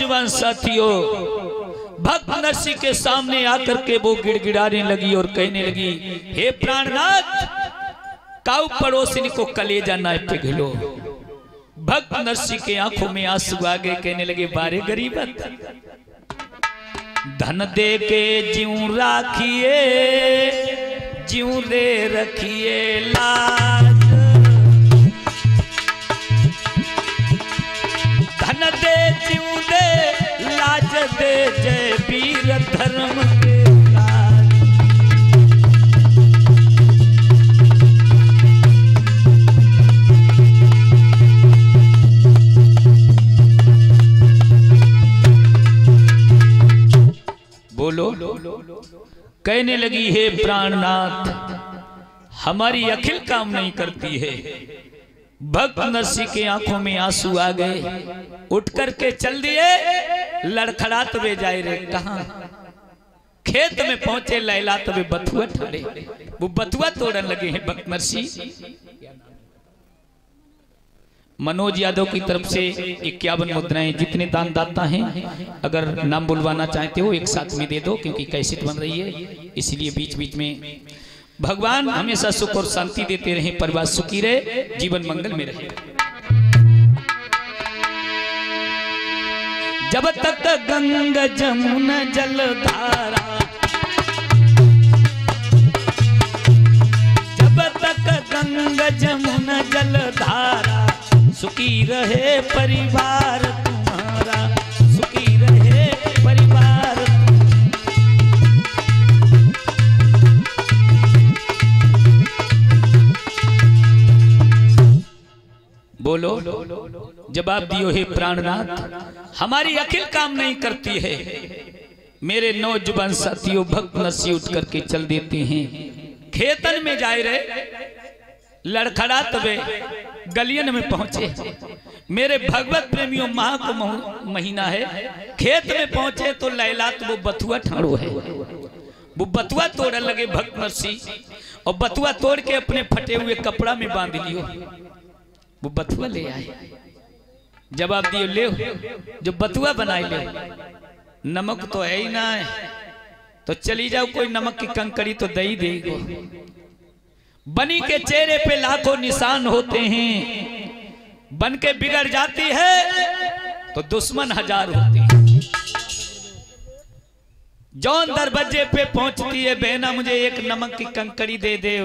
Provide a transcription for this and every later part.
नौजवान साथियों, भक्त नरसिंह के सामने आकर के वो गिड़गिड़ाने लगी और कहने लगी, हे प्राणनाथ, काऊ पड़ोसिनी को कलेजा ना पिघलो। भक्त नरसिंह के आंखों में आंसू आ गए, कहने लगे, बारे गरीबत, धन दे के जीव राखिए, जीव दे रखिए लाज, धन दे जीव दे लाज दे, जय वीर धर्म के लाज। बोलो, कहने लगी, हे प्राणनाथ, हमारी अखिल काम नहीं करती है। भक्त नरसिंह के आंखों में आंसू आ गए, उठ करके चल दिए, लड़खड़ात वे जाए रे कहां। खेत में पहुंचे लैलात वे बथुआ ठाड़े, वो बथुआ तोड़न लगे हैं भक्त नरसिंह। मनोज यादव की तरफ से 51 मुद्राएं, जितने दान दाता हैं अगर नाम बुलवाना चाहते हो एक साथ में दे दो, क्योंकि कैसेट बन रही है, इसलिए बीच बीच में। भगवान हमेशा सुख और शांति देते रहे, परिवार सुखी रहे, जीवन मंगल में रहे। जब तक गंगा जमुना जलधारा, जब तक गंगा जमुना जलधारा, सुखी रहे परिवार तुम्हारा, सुखी रहे परिवार। बोलो, जवाब दियो, हे प्राणनाथ, हमारी अखिल काम नहीं करती है। मेरे नौजवान साथियों, भक्त नरसिंह उठ करके चल देते हैं, खेतन में जाए रहे, लड़खड़ात वे गलियन में पहुंचे। मेरे भगवत प्रेमियों, माह को महीना है, खेत में पहुंचे तो लैलात वो बथुआ ठाड़ो है, वो बथुआ तोड़ने लगे भक्त नरसिंह, और बथुआ तोड़ के अपने फटे हुए कपड़ा में बांध लियो। वो बथुआ ले आए, जवाब दियो, ले जो बथुआ बनाए ले, नमक तो है ही ना है, तो चली जाओ, कोई नमक की कंकड़ी तो दही देगो। बनी के चेहरे पे लाखों निशान होते हैं, बन के बिगड़ जाती है तो दुश्मन हजार होते हैं। जौन दरवाजे पे पहुंचती है, बहना मुझे एक नमक की कंकड़ी दे दे,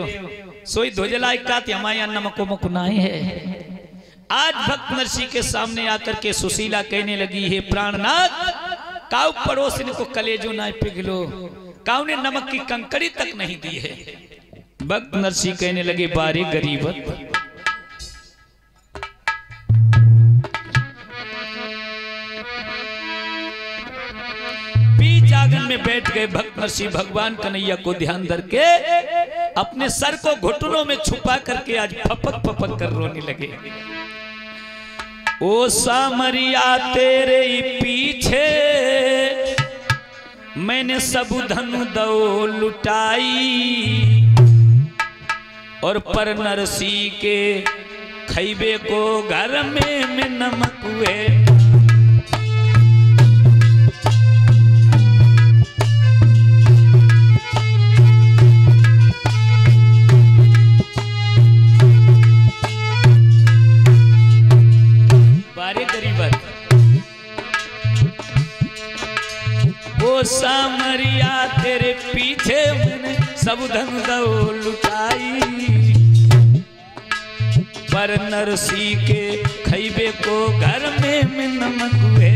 सोई धुजलाई का हमारे नमको मकुनाए है। आज भक्त नरसिंह के सामने आकर के सुशीला कहने लगी, हे प्राणनाथ, काऊ पड़ोसिन को कलेजो ना पिघलो, काऊ ने नमक की कंकड़ी तक नहीं दी है। भक्त नरसिंह कहने लगे, बारे गरीबत, बीच आंगन में बैठ गए भक्त नरसिंह, भगवान कन्हैया को ध्यान धर के अपने सर को घुटनों में छुपा करके आज फपक फपक कर रोने लगे। ओ सामरिया तेरे पीछे मैंने सब धन दौ लुटाई, और पर नरसिंह के खैबे को घर में नमक हुए। बारे गरीबत, ओ सामरिया तेरे पीछे मैंने सब धन दौ लुटाई, पर नरसिंह के खैबे को घर में नमक हुए।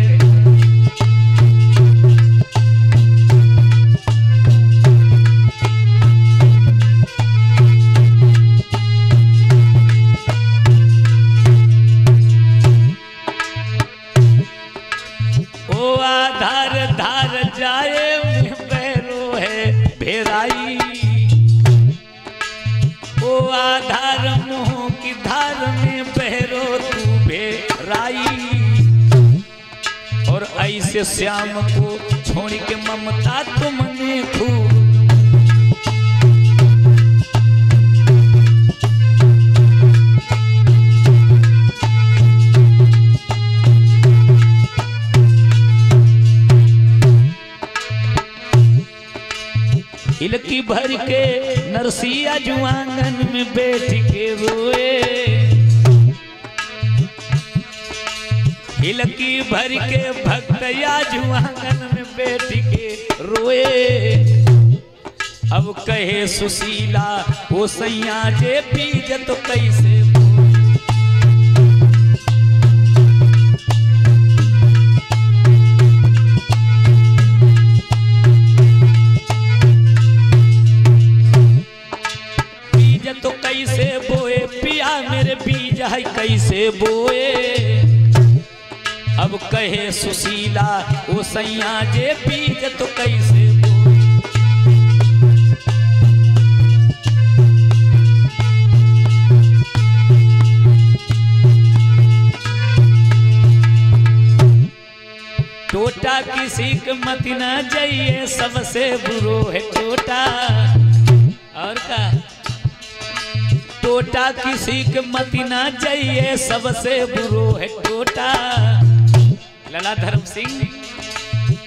ओ आधार धार जाए पैरो है भेराई, ओ आधार मुंह की धार में बहरो तू भेराई, और ऐसे श्याम को छोड़ के ममता तुमने खूब। हिलकी भर के नरसिया जुआंगन में बैठ के रोए, हिलकी भर के भक्तया जुआंगन में बैठ के रोए। अब कहे सुशीला वो सैया जे पीज तो कैसे तो कैसे बोए पिया मेरे बीज है कैसे बोए। अब कहे सुशीला वो सैया जे बीज तो कैसे बोए। टोटा किसी के मत न जाइए सबसे बुरो है टोटा। और का टोटा किसी के मत न जाइए सबसे बुरो है टोटा। लला धर्म सिंह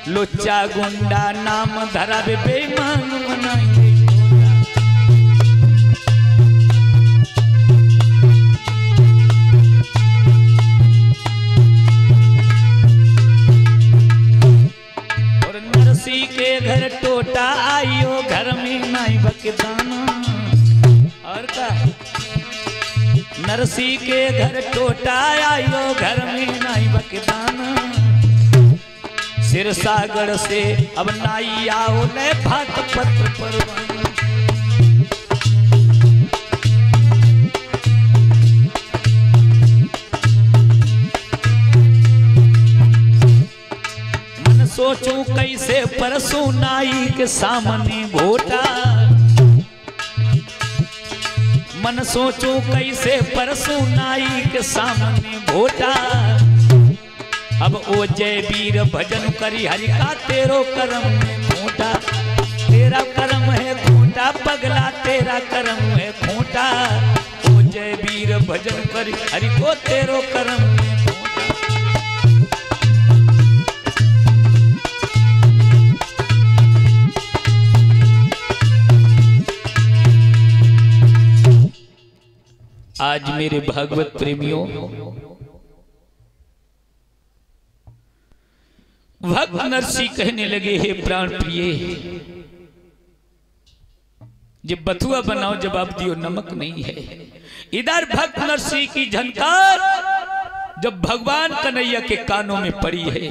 लुच्चा गुंडा नाम धरा बेईमान बनाएंगे। और नरसी के घर टोटा आइयो घर में नाई बकदाना। और का नरसी के घर टोटा आयो घर में नाई बकदाना। सिरसागढ़ से अब नाई आओ ले भात पत्र परवाना। मन सोचूं कैसे परसों नाई के सामने घोटा। मन सोचूं कैसे परसों नाई के सामने घोटा। अब ओ जय वीर भजन करी हरि का तेरो कर्म है खोटा। तेरा कर्म है खोटा पगला तेरा कर्म है खोटा। ओ जय वीर भजन करी हरि को तेरो कर्म है खोटा। आज मेरे भागवत प्रेमियों भक्त नरसी कहने लगे हे प्राण प्रिय जब बथुआ बनाओ जवाब दियो नमक नहीं है। इधर भक्त नरसी की झनकार जब भगवान कन्हैया के कानों में पड़ी है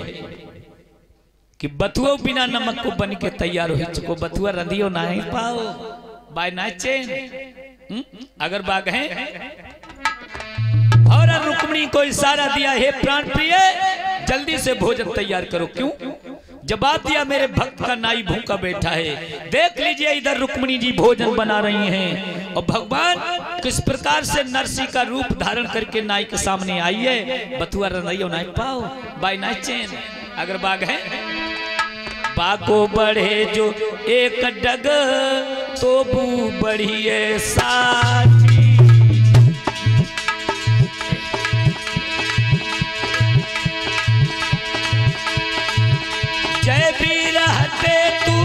कि बथुआ बिना नमक को बन के तैयार हो चुको। बथुआ रंधियो ना ही पाओ बाय ना चेन। अगर बाग है और रुक्मिणी को इशारा दिया हे प्राण प्रिय जल्दी से भोजन तैयार करो। क्यों? जवाब दिया मेरे भक्त का नाई भूखा बैठा है। देख लीजिए इधर रुक्मिणी जी भोजन बना रही हैं और भगवान किस प्रकार से नरसी का रूप धारण करके नाई के सामने आई है। बथुआ रंधियो ना पाओ बाय ना चेन। अगर बाग है बाको बढ़े जो एक डग तो बू बढ़िए साथी। जय वीर हटे तू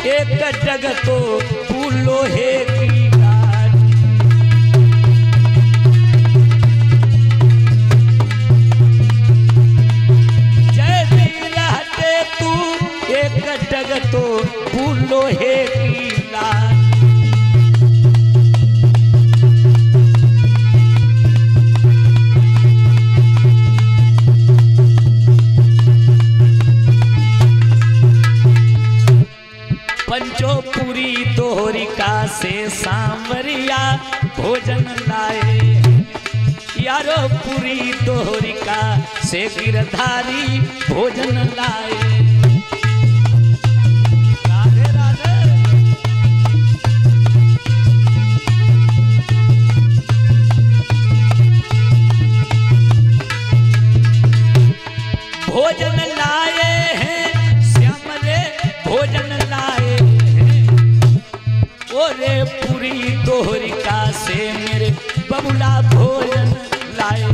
एक डग तो तू लोहे की लाठी। जय वीर हटे तू एक डग तो तू लोहे की लाठी। पंचोपुरी दोहरिका से सांवरिया भोजन लाए। यारो पुरी दोहरिका से गिरधारी भोजन लाए। राधे राधे। भोजन लाए हैं श्याम रे भोजन लाए। ओरे पूरी दोहरिका से मेरे बबुला भोजन लाए।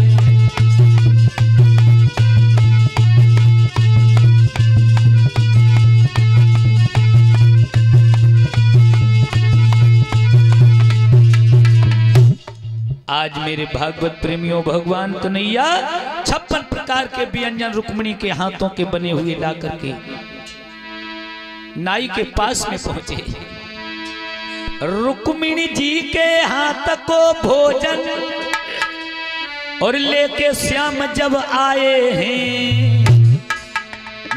आज मेरे भागवत प्रेमियों, भगवान कन्हैया 56 प्रकार के व्यंजन रुक्मिणी के हाथों के बने हुए ला करके नाई के पास में पहुंचे। रुक्मिणी जी के हाथ को भोजन और लेके श्याम जब आए हैं,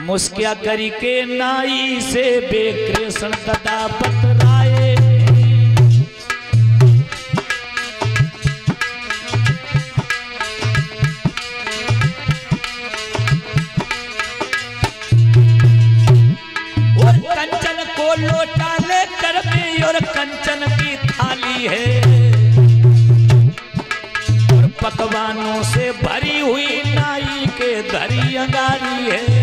मुस्किया करी के नाई से बेकृष्ण तथा बतराए। और कंचन को लोटा लेकर में और कंचन की थाली है, और पकवानों से भरी हुई नाई के धरी अंगारी है।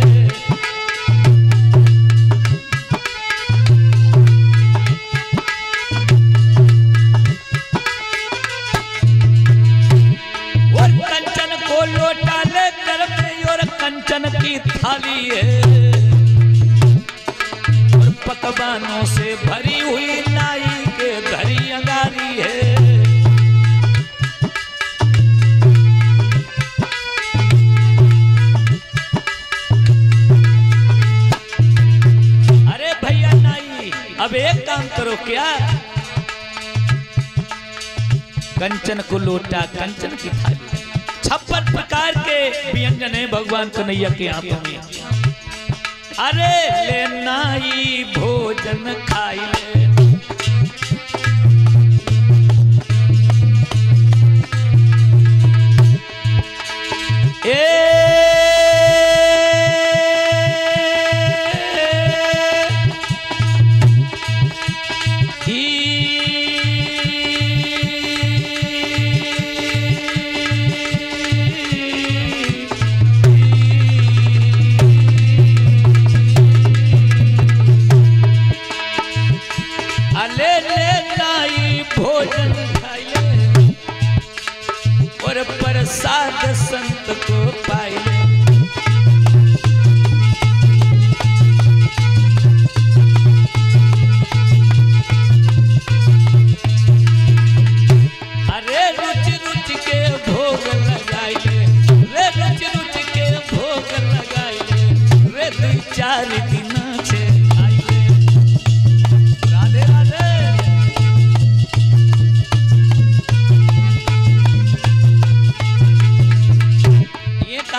लोटा लेकर और कंचन की थाली है, और पकवानों से भरी हुई नाई के धरी अंगारी है। अरे भैया नाई, अब एक काम करो क्या, कंचन को लोटा, कंचन की थाली, 56 प्रकार के व्यंजन है भगवान कन्हैया के हाथों में। अरे ले नाई भोजन खाई ले, भोजन खाइए और प्रसाद संत को पाइए। अरे रुचि रुचि के भोग लगाइए, रे रुचि रुचि के भोग लगाइए, रे 2-4 दिन से खाइए। राधे राधे।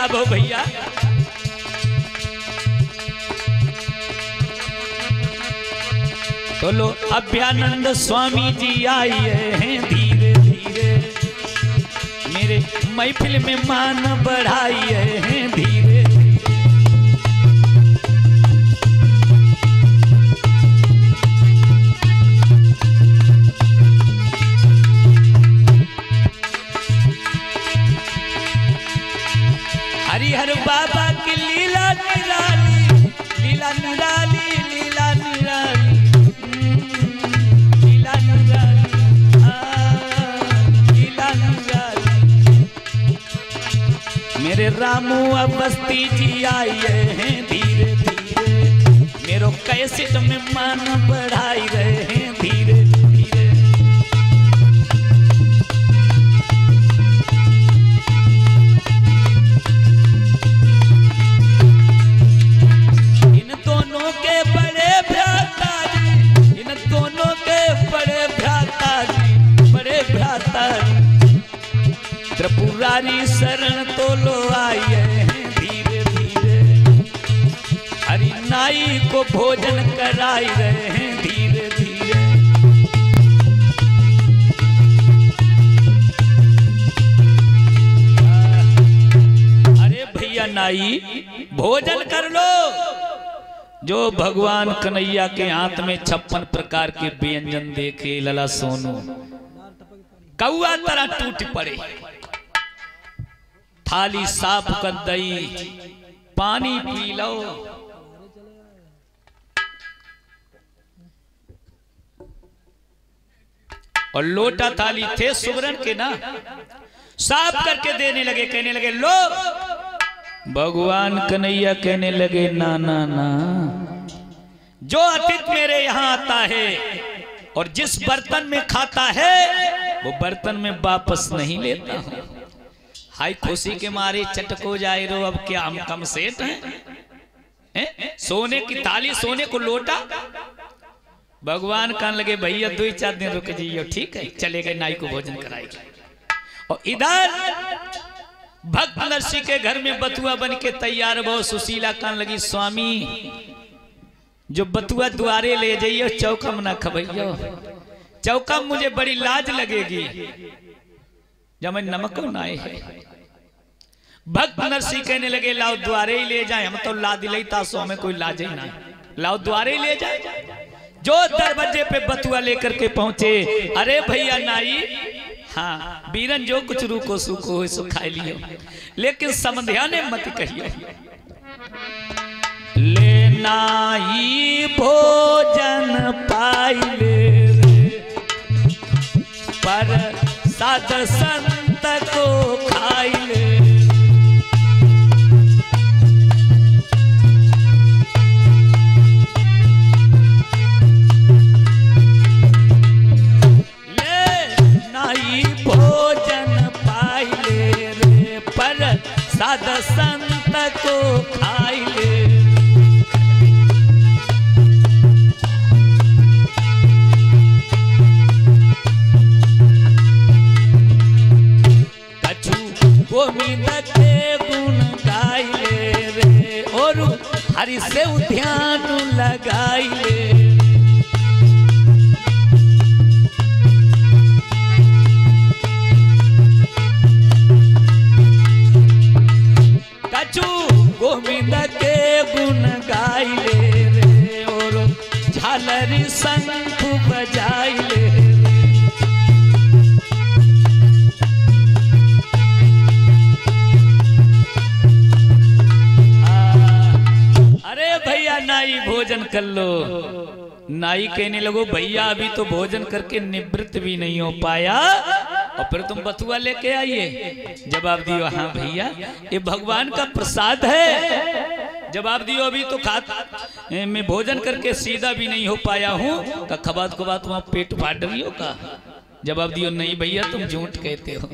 हो भैया तो लो अभ्यानंद स्वामी जी आए हैं धीरे धीरे, मेरे महफिल में मान बढ़ाई हैं धीरे धीरे। हरिहर बाबा की लीला निराली, लीला निराली, लीला निराली, लीला निराली, लीला निराली। मेरे रामू अवस्थी जी आए हैं धीरे धीरे, मेरो कैसेट में मान बढ़ाई रहे हैं धीरे धीरे। इन दोनों के बड़े भ्राता जी, इन दोनों के बड़े भ्राता जी, बड़े भ्राता जी, त्रिपुरारी शरण तो लो आए हैं धीरे धीरे। हरि नाई को भोजन कराई रहे हैं धीरे धीरे। अरे भैया नाई भोजन कर लो। जो भगवान कन्हैया के हाथ में 56 प्रकार के व्यंजन देखे लला सोनू कौआ तरह टूट पड़े। थाली साफ कर दई, पानी पी लो। और लोटा थाली थे सुवर्ण के ना, साफ करके देने लगे, कहने लगे लो। भगवान कन्हैया कहने लगे ना ना ना, जो अतिथि मेरे यहाँ आता है और जिस बर्तन में खाता है वो बर्तन में वापस नहीं लेता हूँ। हाय खुशी के मारे चटको जाए रो, अब क्या हम कम सेठ हैं? सोने की थाली, सोने को लोटा। भगवान कहने लगे भैया 2-4 दिन रुक जाइए, ठीक है। चले गए, नाई को भोजन कराएगी। और इधर भक्त नरसी के घर में बतुआ बन के तैयार बहु सुशीला कहने लगी स्वामी जो बतुआ द्वारे ले जाइयो चौकम ना खबइयो, चौकम मुझे बड़ी लाज लगेगी जब मैं नमक ना है। भक्त नरसी कहने लगे लाओ द्वारे ही ले जाए, हम तो ला दिलाई तासो हमें कोई लाज ही ना, लाओ द्वारे ही ले जाए। जो दरवाजे पे बतुआ लेकर के पहुंचे, अरे भैया नाई, हाँ बीरन जो कुछ रूको सूको हो सो खा लियो, लेकिन समधिया ने मत कहियो। लेना ही भोजन पाई ले पर साध संत को खाई ले। साध संत को खाई ले। कछु गोविंद के गुण गाई ले रे, और हरि से ध्यान लगाई ले। गोविंद के गुण गाई ले रे, और झालरी शंख बजाई ले। अरे भैया नाई भोजन कर लो। नाई कहने लगो भैया अभी तो भोजन करके निवृत्त भी नहीं हो पाया और फिर तुम बतुआ लेके आइए। जवाब दियो हाँ भैया ये भगवान का प्रसाद है। जवाब दियो अभी तो मैं भोजन करके सीधा भी नहीं हो पाया हूँ। का खबात को बात वहाँ पेट फाड़ रही हो का? जवाब दियो नहीं भैया तुम झूठ कहते हो।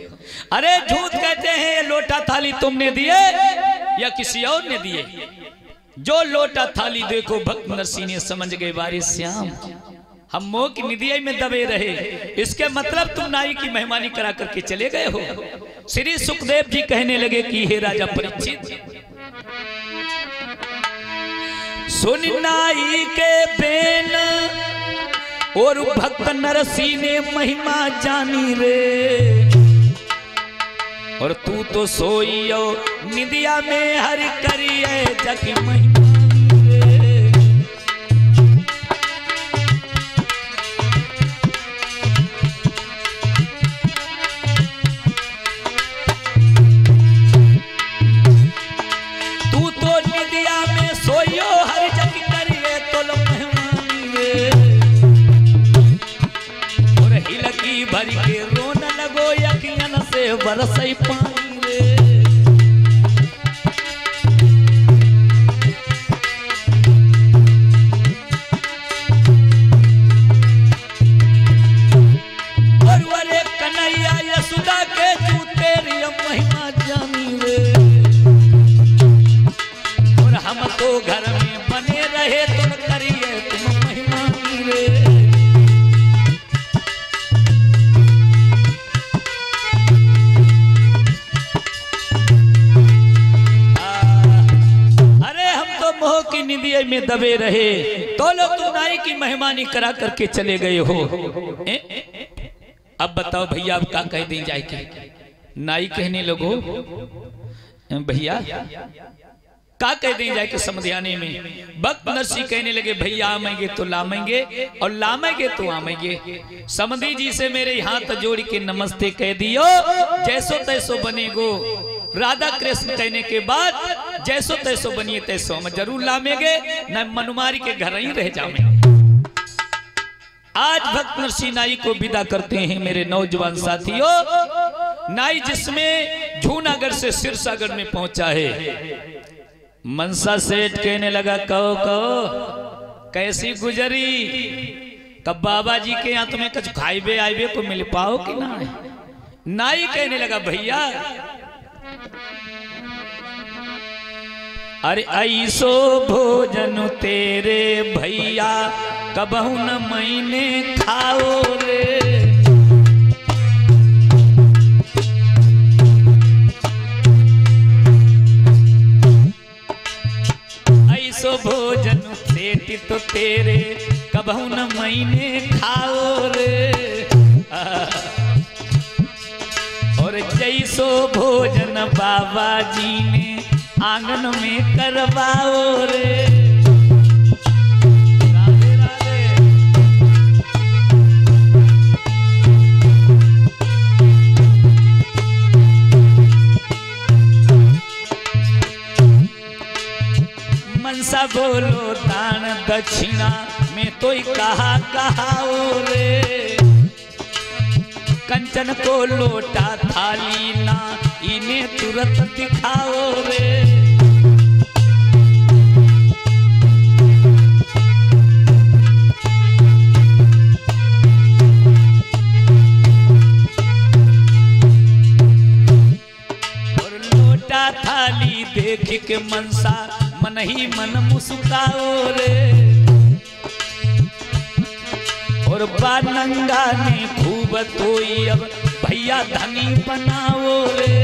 अरे झूठ कहते हैं, ये लोटा थाली तुमने दिए या किसी और ने दिए? जो लोटा थाली देखो भक्त नरसी ने समझ गए बारी श्याम हम मोह की निधिया में दबे रहे, इसके मतलब तुम नाई की मेहमानी करा करके चले गए हो। श्री सुखदेव जी कहने लगे कि हे राजा परीक्षित, सुन नाई के बेन और भक्त नरसी ने महिमा जानी रे, और तू तो सोइयो निदिया में हरि करिए जग महिमा रे। तू तो निदिया में सोइयो हरि जग करिए तुल महिमा रे, और हिलकी भर के रोन लगो यकियन से बरसई पानी रे। और वरे कन्हैया यशोदा के तू तेरी महिमा जानी रे, और हम तो घर में बने रहे तुम करिए तुम महिमा रे। मोह की निधिया में दबे रहे तो लोग तुम नाई की मेहमानी करा करके चले गए हो। अब बताओ भैया अब क्या कह दी जाए? नाई कहने लगो भैया क्या कह दी जाए कि समझाने में? भक्त नरसी कहने लगे भैया आमेंगे तो लामेंगे और लामेंगे तो आमेंगे। समधी जी से मेरे हाथ जोड़ के नमस्ते कह दियो, जैसो तैसो बनेगो। राधा कृष्ण कहने के बाद जैसो तैसो बनिए तैसो हम जरूर लामेंगे, न मनुमारी के घर ही रह जाएंगे। आज भक्त नरसी नाई को विदा करते हैं मेरे नौजवान साथियों। नाई जिसमें जूनागढ़ से सिरसागढ़ में पहुंचा है। मनसा सेठ कहने लगा कहो कहो कैसी गुजरी? कब बाबा जी के यहाँ तुम्हें कुछ खाइबे आइबे को मिल पाओ कि ना। नाई कहने लगा भैया अरे ऐसो भोजन तेरे भैया कबहू न मैंने खाओ रे। ऐसो भोजन सेठ तो तेरे कबहू न मैंने खाओ रे। और जैसो भोजन बाबा जी ने आंगन में करवाओ रे। राधे राधे। मनसा बोलो दान दक्षिणा में तो कहा रे। कंचन को लोटा थाली ना इन्हें तुरंत दिखाओ रे। और लोटा थाली देख के मनसा मन ही मन मुस्काओ रे। और बानंगा ने खूब तोई अब भैया धनी बनाओ रे।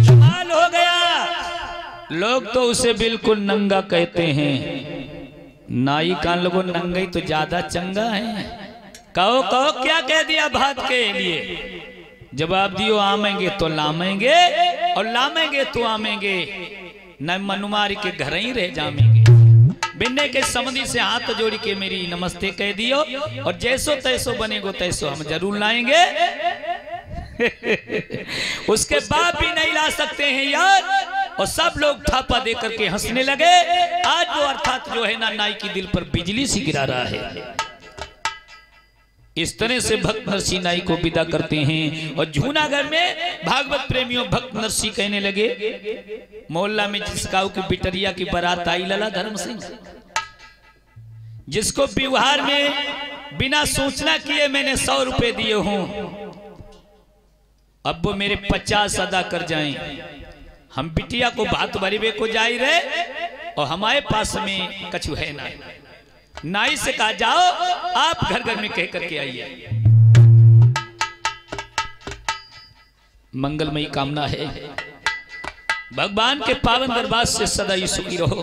कमाल हो गया। लोग तो उसे बिल्कुल नंगा कहते हैं। नाई कान लोगों नंगा तो ज्यादा चंगा है। कहो कहो क्या कह दिया भात के लिए। जवाब दियो आमेंगे तो लामेंगे और लामेंगे तो आमेंगे न मनुमारी के घर ही रह जामेंगे। बिन्ने के समधी से हाथ जोड़ी के मेरी नमस्ते कह दियो और जैसो तैसो बनेगो तैसो हम जरूर लाएंगे। उसके बाप भी नहीं ला सकते हैं यार। और सब लोग थापा दे करके हंसने लगे। आज वो अर्थात जो है ना नाई की दिल पर बिजली सी गिरा रहा है। इस तरह से भक्त नरसी नाई को विदा करते हैं। और जूनागढ़ में भागवत प्रेमियों भक्त नरसी कहने लगे मोहल्ला में जिसका की बिटरिया की बारात आई लला धर्म सिंह, जिसको व्यवहार में बिना सूचना किए मैंने 100 रुपए दिए हों, अब वो मेरे 50 अदा कर जाएं। हम बिटिया को भात भरीबे को जाई रहे और हमारे पास में कछु है ना। नाई से कहा जाओ आप घर घर में कह करके आइए। मंगलमयी कामना है। भगवान के पावन दरबार से सदा ही सुखी रहो।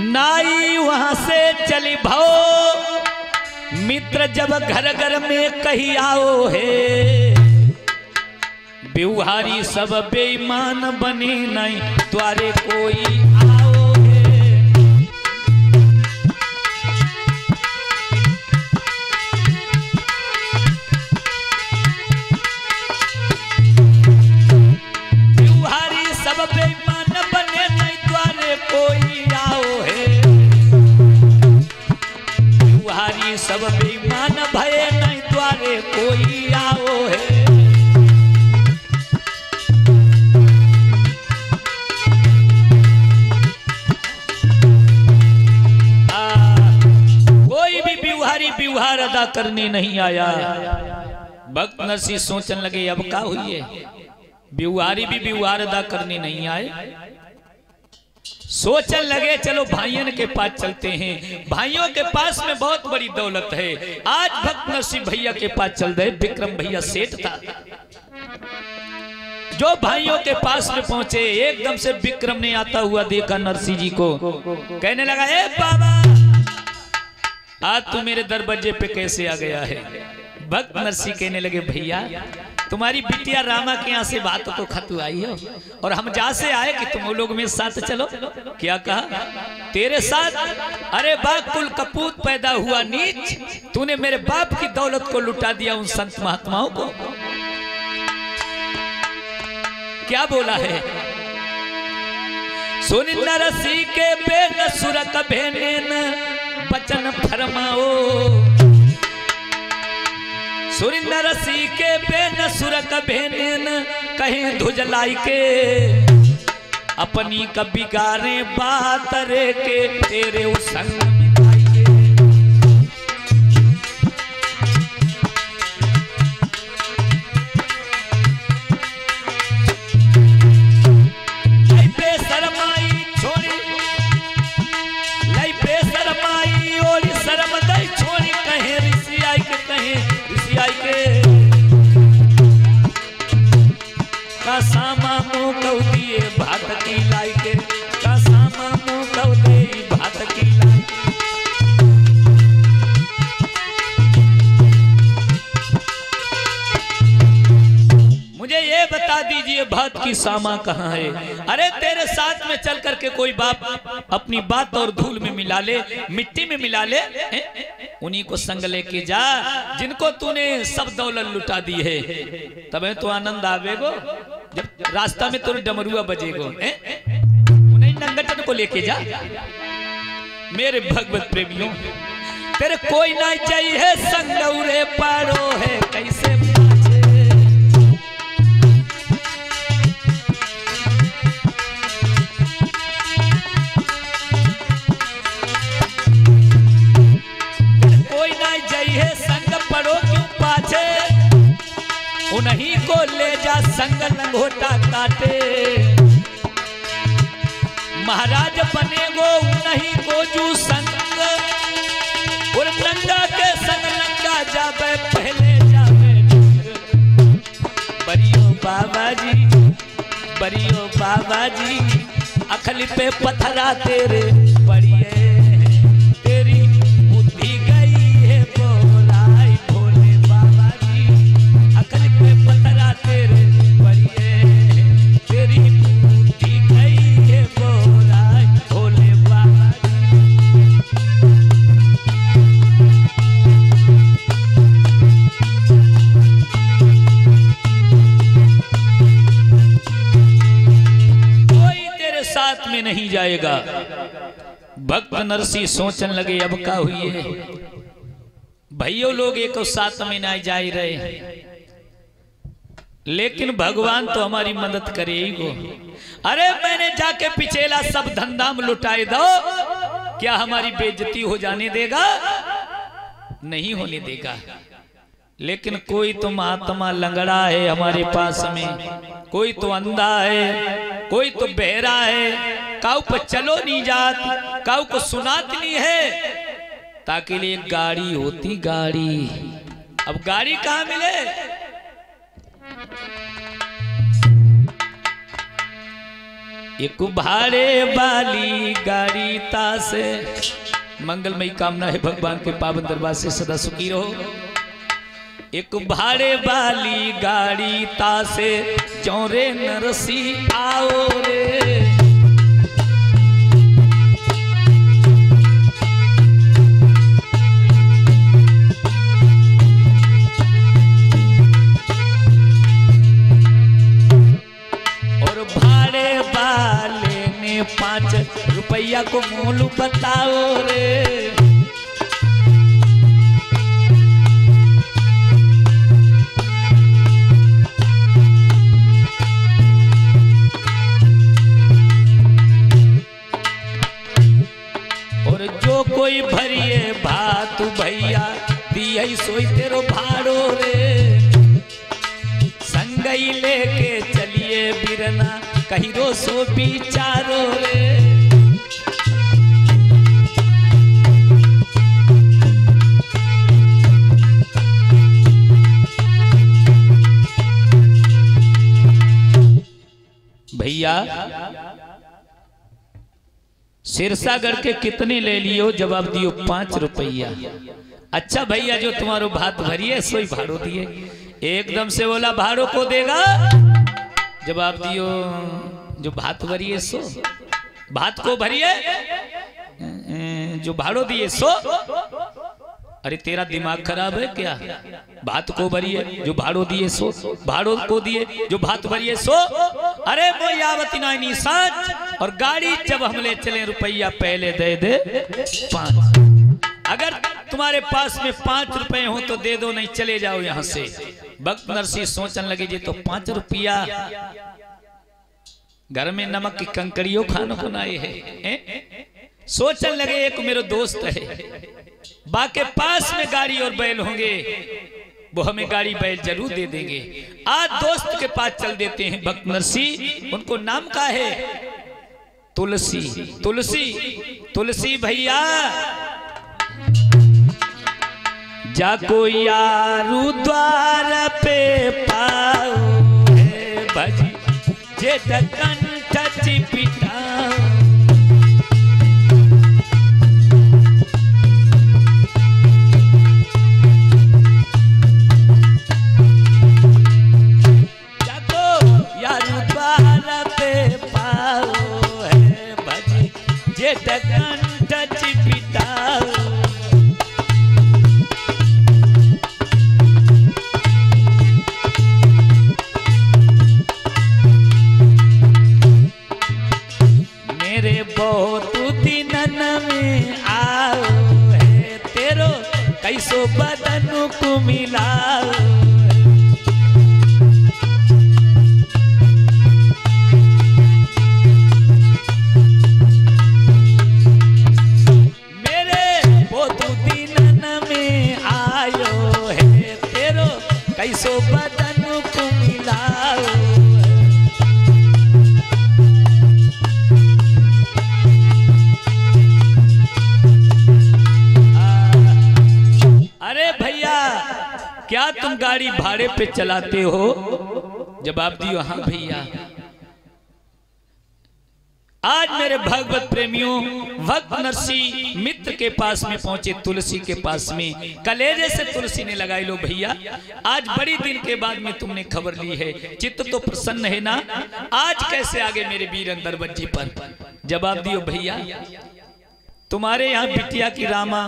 नाई वहां से चली भाओ मित्र जब घर घर में कही आओ है। व्यवहारी सब बेईमान बने नहीं द्वारे कोई आओ है। व्यवहारी सब बेईमान बने नहीं द्वारे कोई आओ है। व्यवहारी सब बेईमान भये नहीं द्वारे कोई आओ है। व्यवहार अदा करने नहीं आया। भक्त नरसी सोचने लगे अब क्या हुई है। व्यवहारी भी व्यवहार अदा करने नहीं आए। सोचने लगे चलो भाइयों के पास चलते हैं। भाइयों के पास में बहुत बड़ी दौलत है। आज भक्त नरसी भैया के पास चल गए। विक्रम भैया सेठ था। जो भाइयों के पास में पहुंचे एकदम से विक्रम ने आता हुआ देखा नरसी जी को। कहने लगा ए बाबा आज तू मेरे दरवाजे पे कैसे आ गया है। भक्त नरसी कहने लगे भैया तुम्हारी बिटिया रामा के यहाँ से बात तो खतु आई हो और हम जहाँ से आए कि तुम लोग मेरे साथ चलो। क्या कहा तेरे साथ? अरे बाप कुल कपूत पैदा हुआ नीच, तूने मेरे बाप की दौलत को लुटा दिया उन संत महात्माओं को। क्या बोला है? सुन नरसी के बेन सुरक भेनेन बचन फरमाओ सुर नरसी के बेन सुरक भेन कहीं धुजलाई के अपनी कभी गारे बात रे के तेरे उस संग में आइए। लाई पे शरमाई छोड़ी लाई पे शरमाई और शर्म दई छोड़ी कहे ऋषि आई के कहे ऋषि आई के का सामा मुँह कौ दिए भात की लाई के का सामा मुँह कौ दिए भात की लाई। मुझे ये बता दीजिए भात की सामा कहाँ है? अरे तेरे साथ में चल करके कोई बाप अपनी बात और धूल में मिला ले, मिट्टी में मिला ले, उन्हीं को संग लेके जा जिनको तूने सब दौलत लुटा दी है। तबे तो आनंद आवेगो जब रास्ता में तो डमरुआ बजेगो। उन्हें नंगटन को लेके जा। मेरे भगवत प्रेमियों तेरे कोई ना चाहिए संगौरे पारो है कैसे उन्हीं को ले जा संग लंगोटा काटे। महाराज बनेगो उन्हीं को जू संग और नंगा के संग नंगा जावे पहले जावे। बरियो बाबा जी अखली पे पत्थरा तेरे बड़िए तेरी बुद्धि गई है बोलाई भोले बाबा जी अखली पे पत्थरा तेरे बड़िए तेरी बुद्धि गई है बोलाई भोले बाबा जी। कोई तेरे साथ में नहीं जाएगा। भक्त नरसी सोचने लगे अब का हुई है भाइयों लोग एक साथ में ना जा रहे लेकिन भगवान तो हमारी मदद करे ही को। अरे मैंने जाके पिछेला सब धंधा में लुटाए दो क्या हमारी बेइज्जती हो जाने देगा? नहीं होने देगा। लेकिन कोई तो महात्मा लंगड़ा है हमारे पास में, कोई तो अंधा है, कोई तो बहरा है, काऊ पर चलो नहीं जात, काऊ को सुनात नहीं है। ताकि लिए गाड़ी होती गाड़ी। अब गाड़ी कहाँ मिले? एक भाड़े वाली गाड़ी तासे। मंगलमयी कामना है भगवान के पावन दरबार से सदा सुखी रहो। एक भाड़े वाली गाड़ी तासे चौरे नरसी आओ रे। और भाड़े वाले ने 5 रुपया को मोल बताओ रे। कोई भरिए भात भैया दिया सोई तेरो भाड़ो रे। संगई लेके चलिए बिरना कहीं रो सो बिचारो रे। भैया सिरसागढ़ के कितने ले लियो? जवाब दियो 5 रुपया। अच्छा भैया जो तुम्हारो भात भरिए सोई भाड़ो दिए। एकदम से बोला भाड़ो को देगा? जवाब दियो जो भात भरिए सो। भात को भरिए जो भाड़ो दिए सो। अरे तेरा दिमाग खराब है क्या? भात को भरिए जो भाड़ो दिए सो, भाड़ो को दिए जो भात भरिए सो। अरे वो यावती नानी साच। और गाड़ी जब हम ले चले रुपया पहले दे 5। अगर तुम्हारे पास में 5 रुपए हो तो दे दो, नहीं चले जाओ यहां से। भक्त नरसिंह सोचने लगे जी तो 5 रुपया घर में नमक की कंकड़ियों खानो को नाए है। सोचने लगे एक मेरा दोस्त है, बाके पास में गाड़ी और बैल होंगे, वो हमें गाड़ी बैल जरूर दे देंगे। आज दोस्त के पास चल देते हैं भक्त नरसिंह। उनको नाम का है तुलसी। तुलसी तुलसी भैया जाको यारू द्वार पे पाओ है भजी जे कंठ चिपिटाओ। मेरे बहुत दिनन में आओ है तेरो कैसो बदन को मिलाओ। कैसो बदन को मिलाओ। अरे भैया क्या तुम गाड़ी भाड़े पे चलाते हो? जवाब दियो हाँ भैया। आज मेरे भगवत प्रेमियों भक्त नरसिंह मित्र के पास में पहुंचे, तुलसी के पास में कलेजे से तुलसी ने लगाई। लो भैया आज बड़ी दिन के बाद में तुमने खबर ली है, चित्त तो प्रसन्न है ना? आज कैसे आगे मेरे वीर अंदर बज्जी पर? जवाब दियो भैया तुम्हारे यहाँ बिटिया की रामा,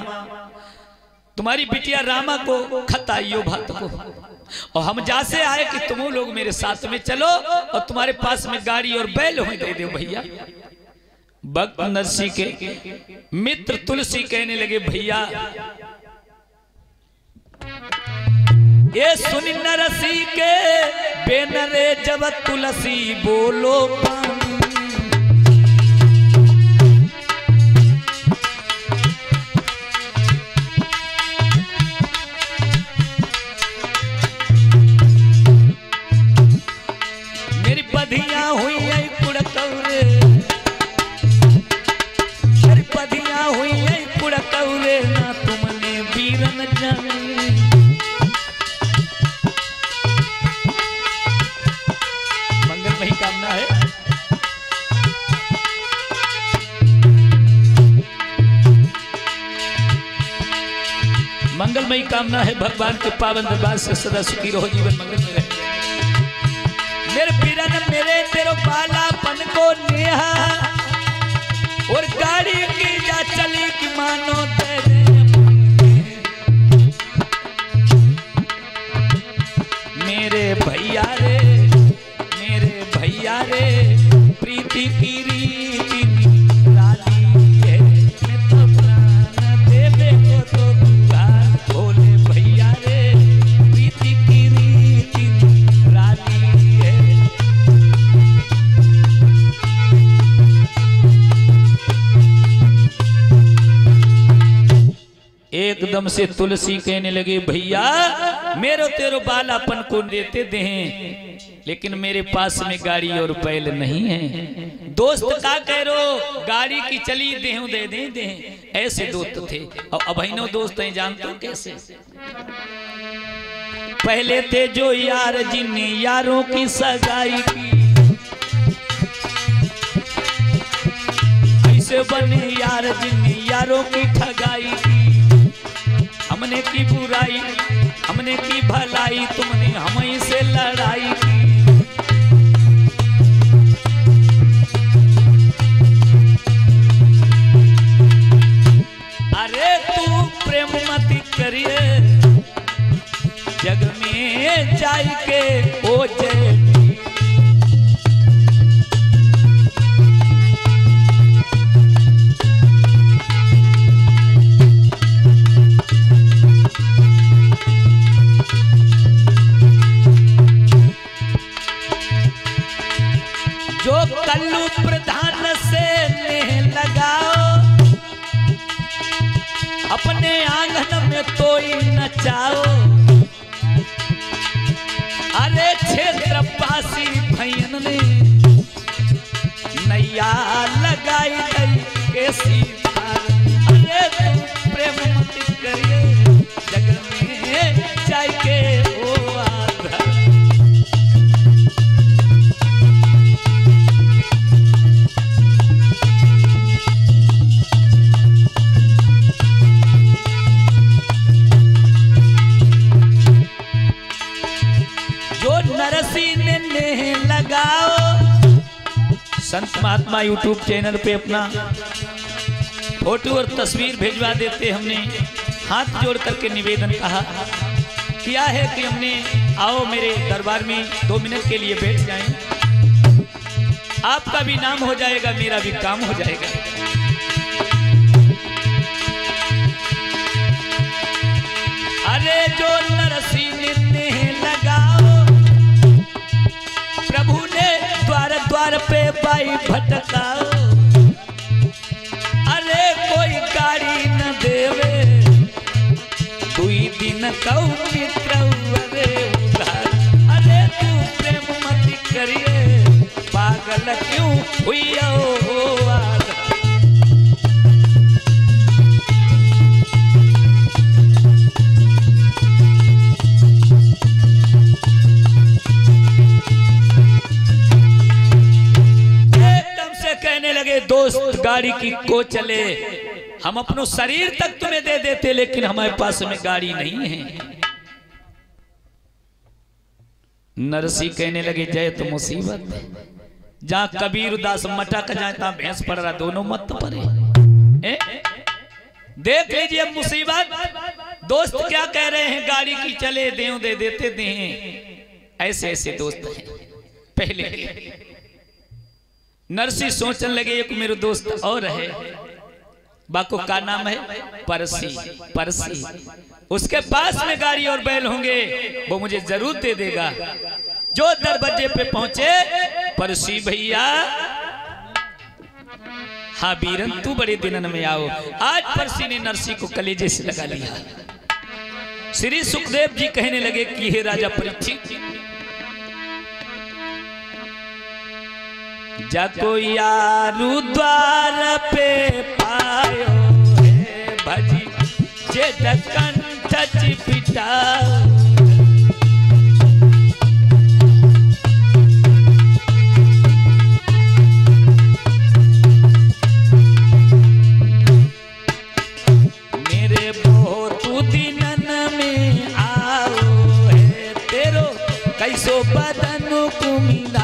तुम्हारी बिटिया रामा को खत आइयो भात को, और हम जा से आए कि तुम लोग मेरे साथ में चलो और तुम्हारे पास में गाड़ी और बैल हो दे दो भैया। भक्त नरसिंह के मित्र तुलसी कहने लगे भैया ये सुन नरसिंह के बेनरे जब तुलसी बोलो पानी। मेरी बधिया हुई है कुड़कौरे, कुड़कौरे ना तुमने वीरन जाने। मंगलमयी कामना है। मंगलमयी कामना है भगवान के पावन दरबार से सदा सुखी रहो, जीवन मंगल में रहे। मेरे वीरन मेरे तेरो बालापन को नेहा और गाड़ी की जा चली कि मानो तेरे मेरे भैया रे, मेरे भैया रे प्रीति की रीति निराली है। मैं तो प्राण देवे को तो दुआर बोले भैया रे प्रीति की रीति निराली है। एकदम से तुलसी कहने लगे भैया मेरो तेरो बालापन को देते दे, लेकिन मेरे पास में गाड़ी और बैल नहीं है। दोस्त का कह रो गाड़ी की चली देहूं दे दे दे, ऐसे दोस्त थे। और अभिनव दोस्त हैं जानते हो कैसे? पहले थे जो यार जिनने यारों की सगाई की, ऐसे बने यार जिनने यारों की ठगाई की। हमने की बुराई हमने की भलाई, तुमने हमें से लड़ाई की। अरे तू प्रेम मत करिए जग में जाई के ओ जय। अपने आंगन में कोई नचाओ, अरे क्षेत्रवासी भैयन ने नैया लगाई गई कैसी धार। अरे तू प्रेम मत करिए जग में जाय के ओ आधार। नरसी ने लगाओ। संत महात्मा यूट्यूब चैनल पे अपना फोटो और तस्वीर भेजवा देते। हमने हाथ जोड़ करके निवेदन कहा किया है कि हमने आओ मेरे दरबार में 2 मिनट के लिए बैठ जाएं, आपका भी नाम हो जाएगा, मेरा भी काम हो जाएगा। अरे जो नरसी ने लगाओ, प्रभु ने द्वार द्वार पे बाई भटकाओ। अरे कोई गाड़ी न देवे, 2 दिन कौ मित्र अरे उधार। अरे तू प्रेम मत करिए पागल क्यों हुई ओ आधार। कहने लगे दोस्त गाड़ी की को चले, हम अपनो शरीर तक तुम्हें दे देते लेकिन हमारे पास में गाड़ी नहीं है। नरसी कहने लगे जय तो मुसीबत, जहां कबीर उदास मटक जाए तहां भैंस पड़ रहा, दोनों मत पड़े। देख लीजिए मुसीबत। दोस्त क्या कह रहे हैं, गाड़ी की चले दें दे देते दे। ऐसे ऐसे दोस्त हैं। पहले नरसी सोचने लगे एक मेरे दोस्त और है, बाको का नाम है परसी। परसी उसके पास में गाड़ी और बैल होंगे, वो मुझे जरूर दे देगा। जो दरवाजे पे पहुंचे, परसी भैया हाँ बीरन तू बड़े दिनन में आओ। आज परसी ने नरसी को कलेजे से लगा लिया। श्री सुखदेव जी कहने लगे कि हे राजा परीक्षित, जाको यारू द्वार पे पायो है भजी जे कंठ चिपिटाओ। मेरे बहुत दिनन में आओ है तेरो कैसो बदन को मिलाओ।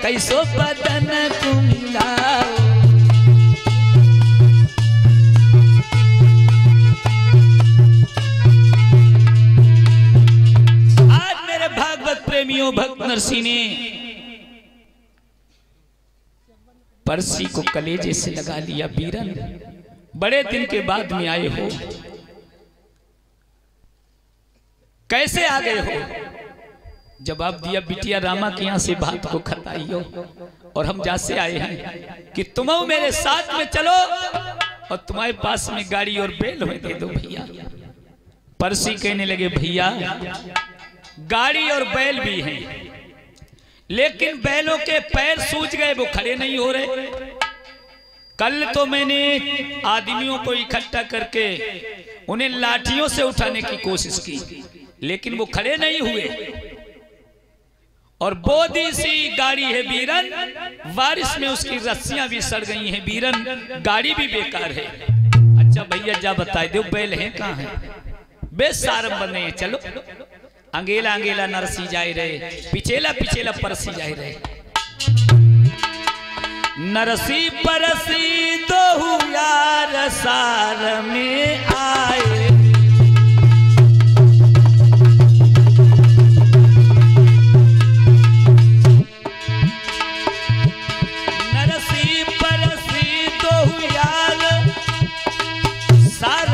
कैसो बदन को मिलाओ। आज मेरे भागवत प्रेमियों, भक्त नरसी ने परसी को कलेजे से लगा लिया। बीरन बड़े दिन के बाद में आए हो, कैसे आ गए हो? जवाब दिया बिटिया रामा के यहाँ से बात को खताइयो और हम जैसे आए हैं कि तुम मेरे साथ में चलो और तुम्हारे पास में गाड़ी और बैल में दे दो भैया। परसी कहने लगे भैया गाड़ी और बैल भी हैं, लेकिन बैलों के पैर सूज गए, वो खड़े नहीं हो रहे। कल तो मैंने आदमियों को इकट्ठा करके उन्हें लाठियों से उठाने की कोशिश की, लेकिन वो खड़े नहीं हुए। और बोधी सी गाड़ी है बीरन, बारिश में उसकी रस्सियां भी सड़ गई हैं बीरन, गाड़ी भी बेकार है। अच्छा भैया जा बताए दो बैल हैं कहाँ हैं? बेसारम बने हैं। चलो अंगेला अंगेला नरसी जाए रहे, पिछेला पिछेला परसी जाए रहे। नरसी परसी दो यार सार में आए, नरसी परसी दो यार सार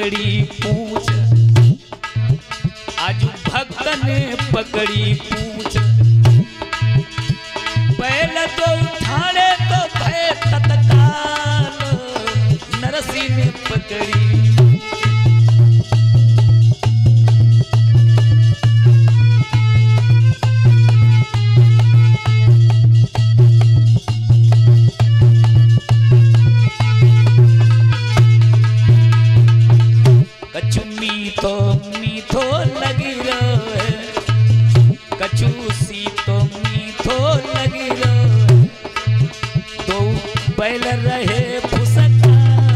पकड़ी पूछ, आज भक्त ने पकड़ी पूछ, पहले तो उठाने तो भय तत्काल, नरसी ने पकड़ी। कछु मीठो लगी रहे, कछु सी तो मीठो लगी रहे, तो बैल रहे फुसकारी,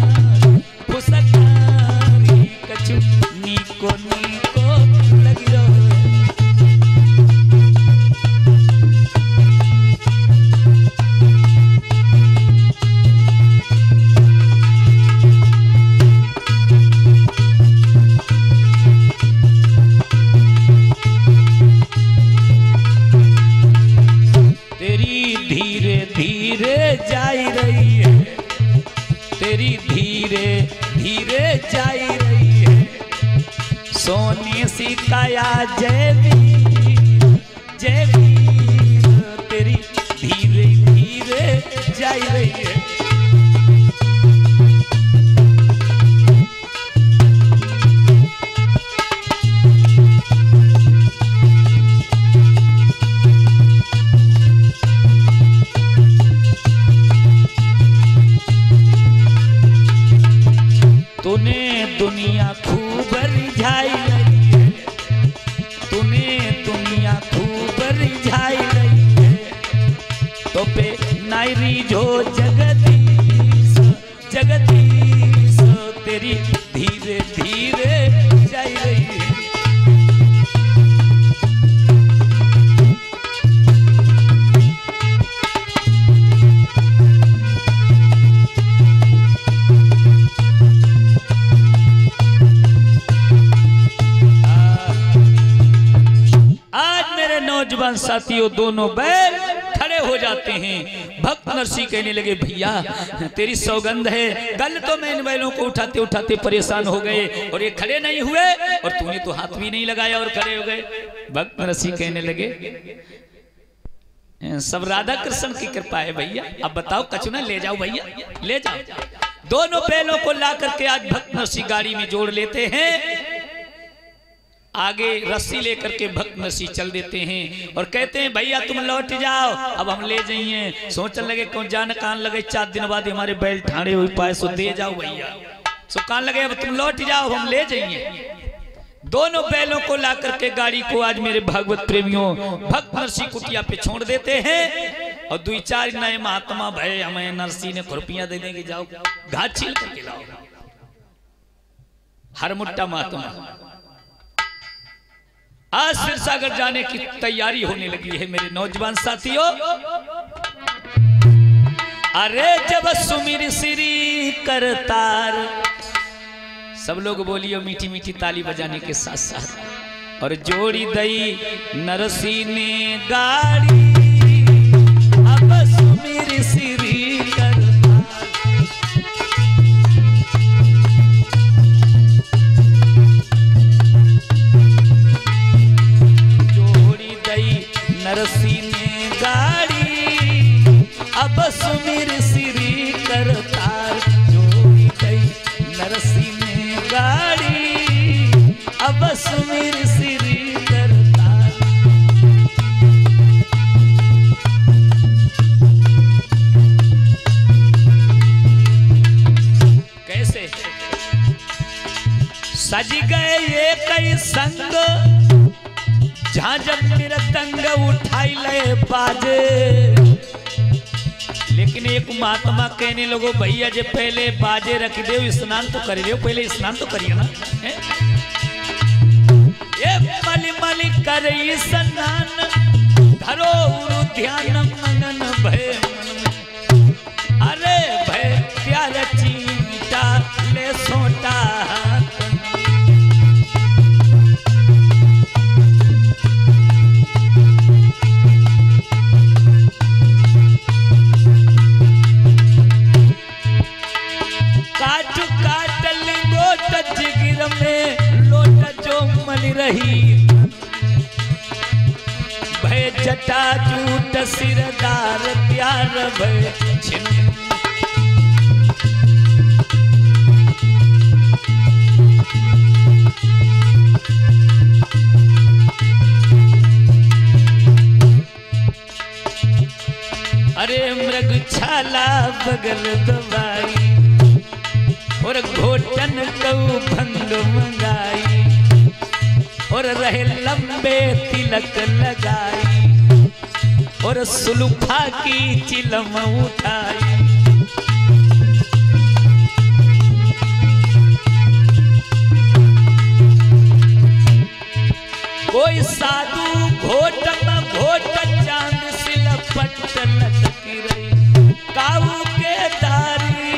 कछु नीको लगी रहे। जाई रही है, तेरी धीरे धीरे जाई रही है, सोनी सी काया जय वीर, तेरी धीरे धीरे जाई रही है। तूने दुनिया खूब रिझाई रही है, तूने दुनिया खूब रिझाई रही है, तो पे नायरी जो जगदीश तेरी धीरे धीरे जाई रही है। नौजवान साथियों दोनों बैल खड़े हो जाते हैं। भक्त नरसी कहने लगे भैया तेरी सौगंध है, कल तो मैं इन बैलों को उठाते उठाते परेशान हो गए और ये खड़े नहीं हुए, और तूने तो हाथ भी नहीं लगाया और खड़े हो गए। भक्त नरसी कहने लगे सब राधा कृष्ण की कृपा है भैया, अब बताओ कचुना ले जाओ भैया ले जाओ। दोनों बैलों को ला करके आज भक्त नरसी गाड़ी में जोड़ लेते हैं, आगे रस्सी लेकर के भक्त नरसी चल देते हैं और कहते हैं भैया तुम लौट जाओ, अब हम ले जाइए। सोचने लगे कौन जान कान लगे 4 दिन बाद हमारे बैल ठाणे हुई पाए, सो दे जाओ भैया, सो कान लगे अब तुम लौट जाओ हम ले जाइए। दोनों बैलों को ला करके गाड़ी को आज मेरे भागवत प्रेमियों भक्त नरसी कुटिया पे छोड़ देते हैं, और 2-4 नए महात्मा भय हमें नरसी ने खुरपियां दे देंगे, जाओ घाट छील करके लाओ। हरमुट्टा महात्मा आज सिरसागर जाने की तैयारी होने लगी है मेरे नौजवान साथियों। अरे जब सुमिर श्री करतार, सब लोग बोलियो मीठी मीठी ताली बजाने के साथ साथ, और जोड़ी दई नरसी ने गाड़ी, अब सुमिर श्री करतार, नरसी ने गाड़ी, अब सुमिर श्री करतार, जोड़ी गई नरसी ने गाड़ी, अब सुमिर श्री करतार। कैसे सज गए ये कई संग, जहाँ जब मेरा तंग उठाई ले बाजे, लेकिन एक महात्मा कहने लगो भैया जे पहले बाजे रख दे, स्नान तो कर दे, पहले स्नान तो करिए ना। ये मलि मलि करे स्नान, धरो ध्यान मगन भय, अरे भय प्यार चीटा ले सोटा, काट लिंगो जिग जटा जूट सिरदार प्यार भय छिन। अरे मृग छाला बगल दबाई और घोटन कऊ भंग मंगाई और रहे लंबे तिलक लगाई और सुलफा की चिलम उठाई। कोई साधु घोट में घोट चांद सिलपट लटकी रही काऊ के दारी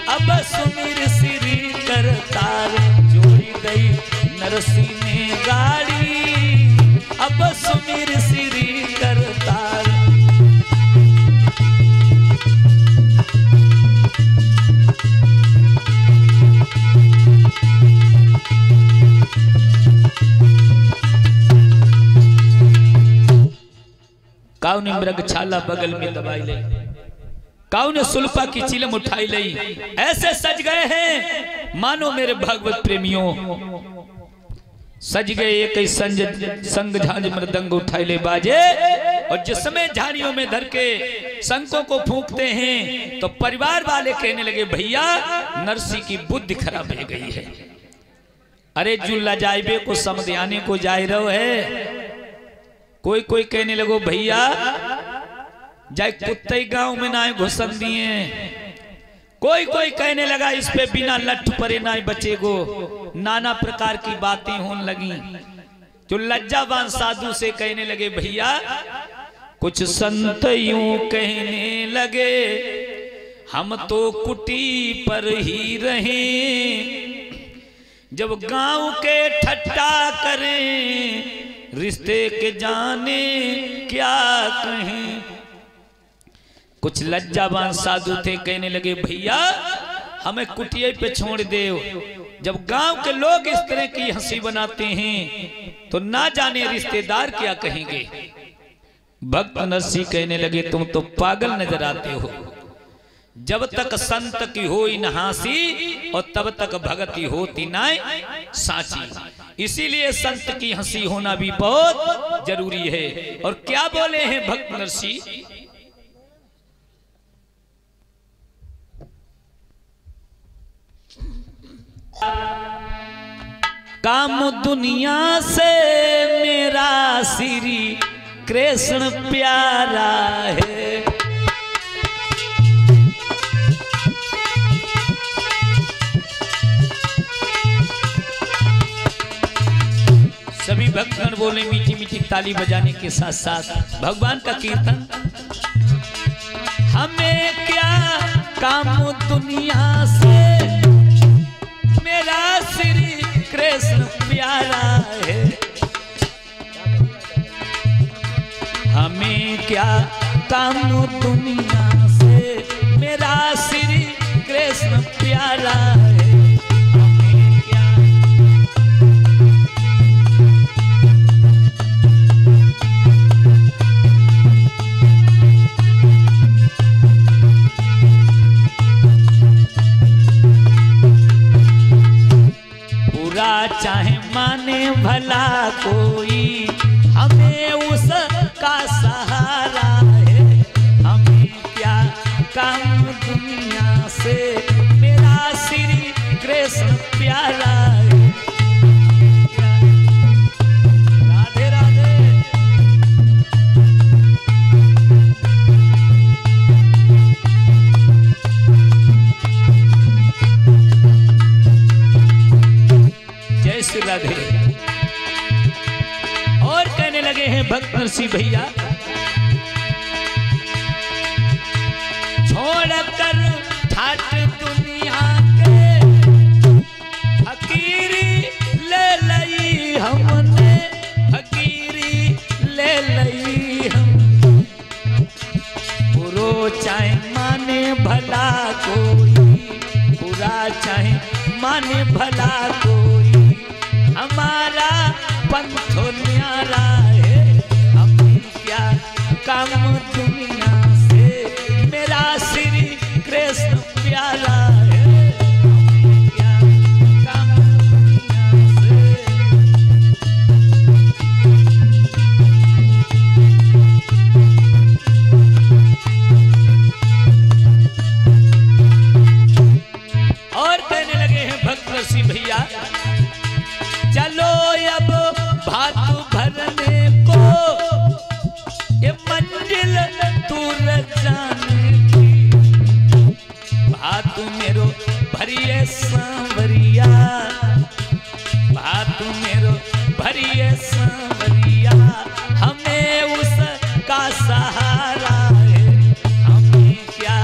अब सुमिर श्री कर तार जोड़ी गई नरसी ने गाड़ी अब सुमिर श्री कर तार। काऊ ने मृग छाला बगल में दबाई ले, काऊ ने सुल्फा की चिलम उठाई लई। ऐसे सज गए हैं मानो मेरे भागवत प्रेमियों सज गए एक संग झांझ मृदंग उठाई ले बाजे। और जिसमें झाड़ियों में धर के शंखों को फूंकते हैं तो परिवार वाले कहने लगे भैया नरसी की बुद्धि खराब हो गई है। अरे जुल्ला जाइबे को समझाने को जाय रहो है। कोई कोई कहने लगो भैया जाए कुत्ते गांव में ना घुसन दिए। कोई कोई कहने लगा इस पे बिना लठ परे ना बचेगो। नाना प्रकार की बातें होने लगी। जो लज्जावान साधु से कहने लगे भैया कुछ संत यूं कहने लगे हम तो कुटी पर ही रहे जब गांव के ठट्टा करें रिश्ते के जाने क्या कहें। कुछ लज्जावान साधु थे कहने लगे भैया हमें कुटिया पे छोड़ दे। जब गांव के लोग इस तरह की हंसी बनाते हैं तो ना जाने रिश्तेदार क्या कहेंगे। भक्त नरसी कहने लगे तुम तो पागल नजर आते हो। जब तक संत की होई न हंसी और तब तक भगति होती ना साची। इसीलिए संत की हंसी होना भी बहुत जरूरी है। और क्या बोले हैं भक्त नरसी काम दुनिया से मेरा श्री कृष्ण प्यारा है। सभी भक्तगण बोले मीठी मीठी ताली बजाने के साथ साथ भगवान का कीर्तन। हमें क्या काम दुनिया से मेरा श्री कृष्ण प्यारा है। हमें क्या काम दुनिया से मेरा श्री कृष्ण प्यारा है। हमें क्या चाहे माने भला कोई हमें उसका सहारा है। हमें क्या काम दुनिया से मेरा श्री कृष्ण प्यारा है। राधे राधे। जय श्री राधे। और कहने लगे हैं भक्त नरसी भैया छोड़ कर ठाट दुनिया के फकीरी ले लई हमने फकीरी ले लई हम। बुरो चाहे माने भला कोई बुरा चाहे माने भला कोई हमारा पंथ न्यारा है। हमें काम दुनिया से, मेरा श्री कृष्ण प्यारा है। क्या काम दुनिया से। और कहने लगे हैं भक्त ऋषि भैया, चलो अब भात भरने को ये मंजिल दूर जाने की। भात मेरो भरिए सांवरिया, भात मेरो भरिए सांवरिया, हमें उसका सहारा है। हमें क्या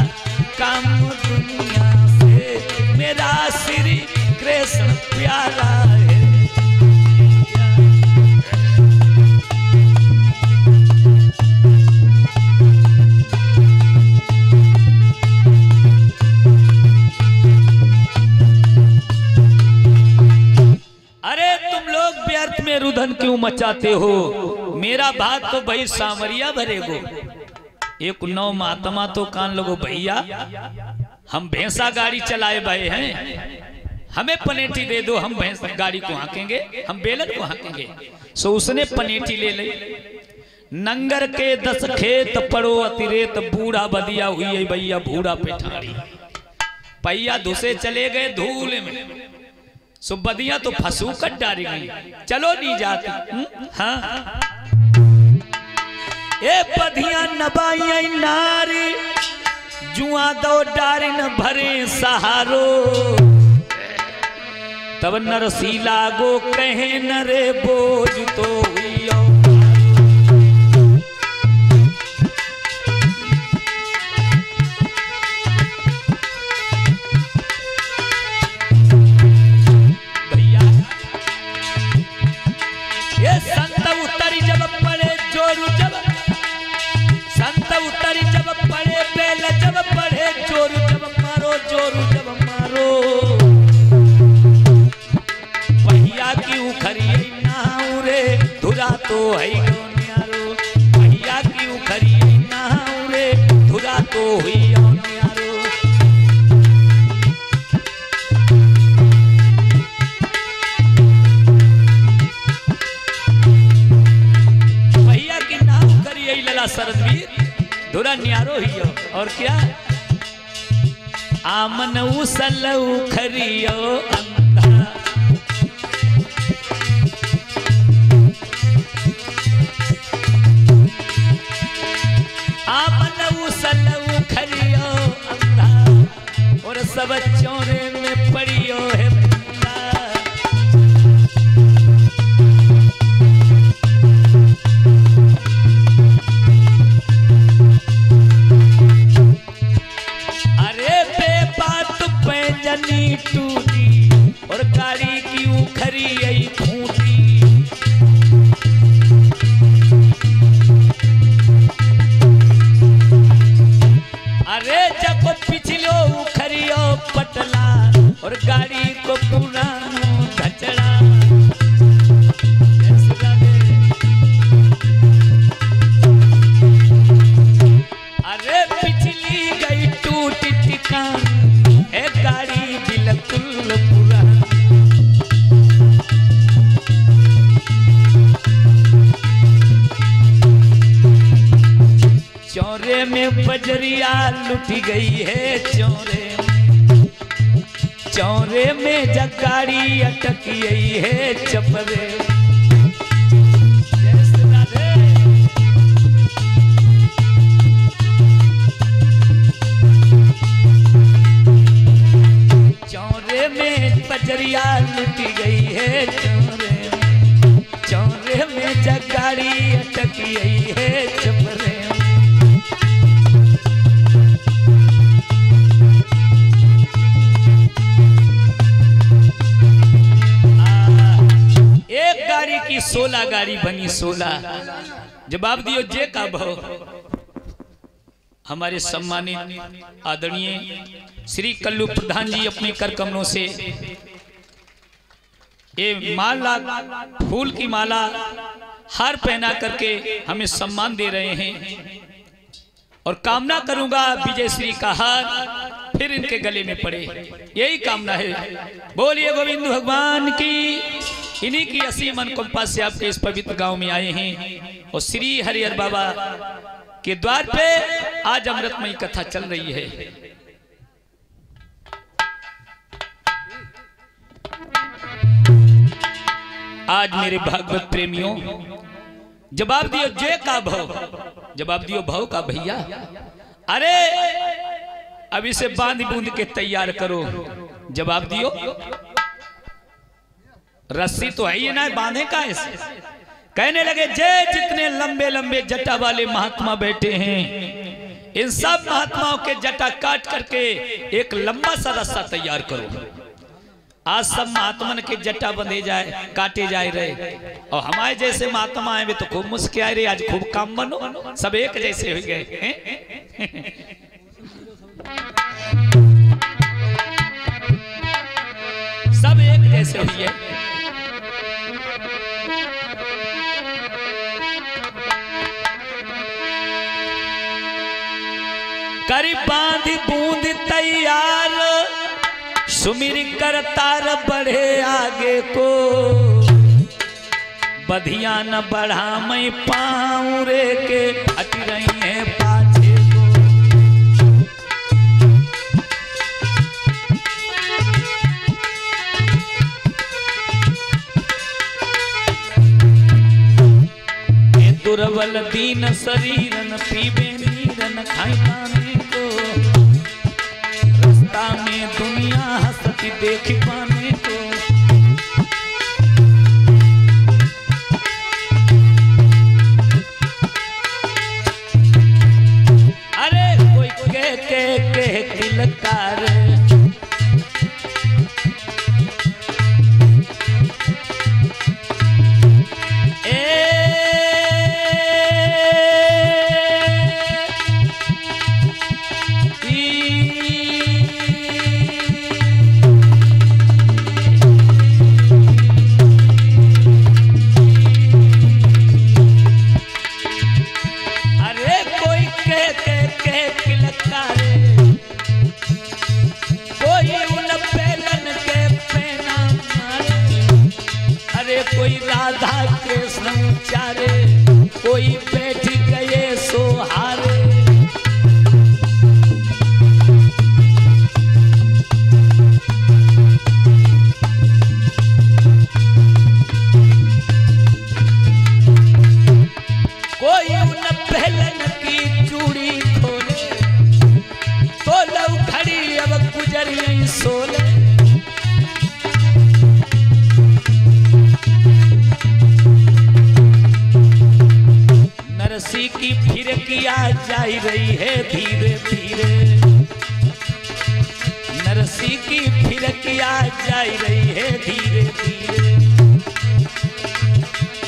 काम दुनिया से, मेरा श्री कृष्ण प्यारा है। में रुधन क्यों मचाते हो, मेरा भात तो भाई सांवरिया भरेगो। एक नौ महात्मा तो कान लगो भैया, हम भैंसा गाड़ी चलाए भाई हैं, हमें पनेटी दे दो, हम भैंस गाड़ी को हाँकेंगे, हम बेलन को हाँकेंगे। सो उसने पनेटी ले ली। नंगर के 10 खेत पड़ो अतिरेत, बूढ़ा बदिया हुई है भैया बूढ़ा पेठाड़ी। पैया धुसे चले गए धूल में, सो बदिया तो फसूकट डारी गई, चलो नहीं जाती। हाँ ए बदिया नबाई नारी, जुआ दो डारी न भरे सहारो। तब नरसीला गो कहे न रे बोझ तो हुई। संत उतरी जब पड़े जोरू, जब संत उतरी जब पड़े बेल, जब पड़े जोरू, जब मारो जोरू, जब मारो। पहिया की उखरी नाऊ रे, धुरा तो है न्यारो। पहिया की उखरी नाऊ रे, धुरा तो हुई न्यारो। सरदवीर धुरा न्यारो ही हो। और क्या आमन उसल उखरियो अंधा, आमन उसल उखरियो अंधा, और सब चौरे में पड़ियो है। टूटी और गाड़ी की उखरी आई फूटी। अरे जब पिछलो उखरियो पटला और गाड़ी को पूरा धचड़ा। अरे पिछली गई टूटी टिकान, है गाड़ी बिल्कुल पूरा। चौरे में बजरिया लुट गई है, चौरे में जगाड़ी अटक गई है चपरे। चौरे में बजरिया लुट गई है, चौरे में जगाड़ी अटक गई है चपरे। एक गाड़ी की 16 गाड़ी बनी, 16। जवाब दियो जे का भाव। हमारे सम्मानित आदरणीय श्री कल्लू प्रधान जी अपने कर कमलों से ये माला, फूल की माला, हार पहना करके हमें सम्मान दे रहे हैं। और कामना करूंगा विजय श्री का हार फिर इनके गले में पड़े, यही कामना है। बोलिए गोविंद भगवान की। इन्हीं की असीम अनुकंपा से आपके इस पवित्र गांव में आए हैं और श्री हरिहर बाबा के द्वार पे आज अमृतमयी कथा चल रही है। आज मेरे भागवत प्रेमियों जवाब दियो जय का भाव, जवाब दियो भाव का भैया। अरे अब इसे बांध बूंद के तैयार करो, जवाब दियो। रस्सी तो है ही ना, बांधे का इसे। कहने लगे जय जितने लंबे लंबे जटा वाले महात्मा बैठे हैं, इन सब महात्माओं के जटा काट करके एक लंबा सा रस्सा तैयार करो। आज सब महात्मा के जटा बंधे जाए, काटे जाए रहे, और हमारे जैसे महात्मा आए वे तो खूब मुस्किन रहे। आज खूब काम बनो, सब एक जैसे हो गए। सब एक जैसे हुए। करी बांध बूंद तैयार, सुमिर कर तार बढ़े आगे को, बधिया न बढ़ा मैं पाऊं रे के हट रही है पाछे को। ए दुर्बल दीन शरीरन पीबे नीरन खाई पाने को, रास्ता में दुनिया हंसती देख पाने को। अरे कोई के किलकार, कोई राधा कृष्ण उचारे, कोई बैठ गए सोहारे। कोई उन पहलन की चूड़ी खोले, तो लव खड़ी अब गुजरी सोले। नरसी की फिर किया जा रही है धीरे धीरे, नरसी की फिर किया जा रही है धीरे धीरे।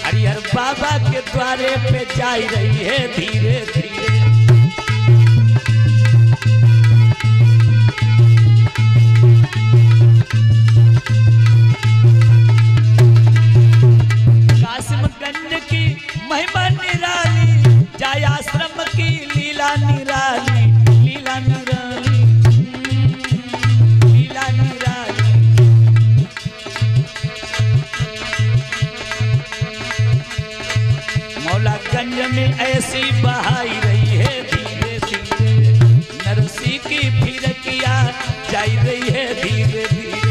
हरिहर बाबा के द्वारे पे जा रही है धीरे धीरे। कासिमगंज की महिमा निराली, जय आश्रम की लीला निराली, लीला निराली, लीला निराली। मौलागंज में ऐसी बहाई रही है धीरे धीरे, नरसी की फिर किया जा रही है धीरे धीरे।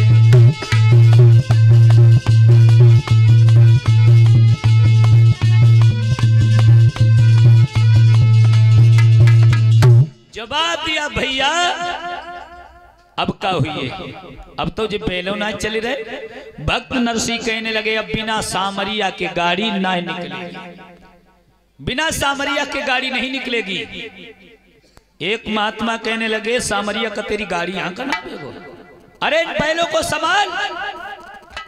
जवाब दिया भैया अब का हुई, अब तो जो पहले ना चले रहे। भक्त नरसी कहने लगे अब बिना सामरिया के गाड़ी ना निकलेगी, बिना सामरिया के गाड़ी नहीं निकलेगी। एक महात्मा कहने लगे सामरिया का तेरी गाड़ी यहाँ का नाम है? अरे इन बैलों को संभाल।